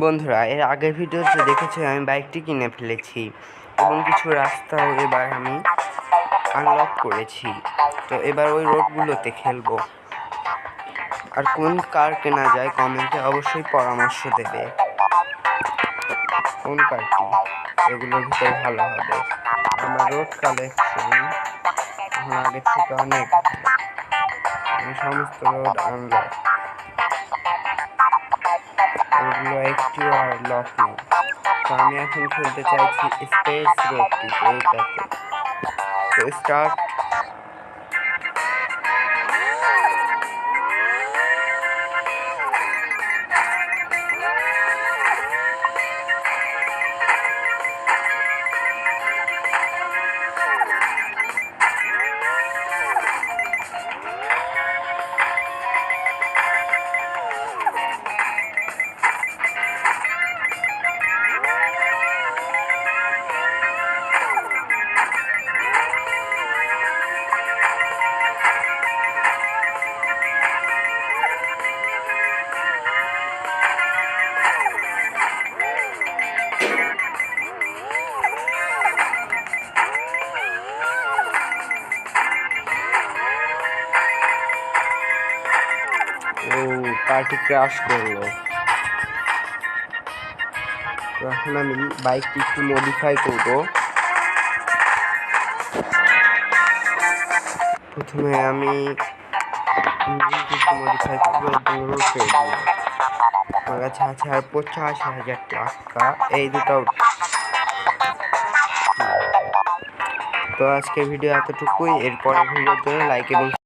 বন্ধুরা, এর আগের ভিডিওতে দেখেছি আমি বাইকটি কিনে ফেলেছি এবং কিছু রাস্তাও এবার আমি আনলক করেছি। তো এবার ওই রোডগুলোতে খেলবো। আর কোন কার কেনা যায় কমেন্টে অবশ্যই পরামর্শ দেবে, কোন কারটি এগুলোর ভিতরে ভালো হবে। আমার রোড কালেকশন আগের থেকে অনেক সমস্ত রোড আনলক, ওগুলো একটিও আর লক নেই। তো আমি এখন খেলতে চাইছি স্পেস রোডটিতে, এইটাতে। তো স্টার্ট। কারটি ক্র্যাশ করলো। তো এখন আমি বাইকটি একটু মডিফাই করবো। প্রথমে আমি মডিফাই করবো এবং রোডে আমার কাছে আছে আর 85,000 টাকা, এই দুটাও। তো আজকের ভিডিও এতটুকুই। এরপরের ভিডিওর জন্য লাইক এবং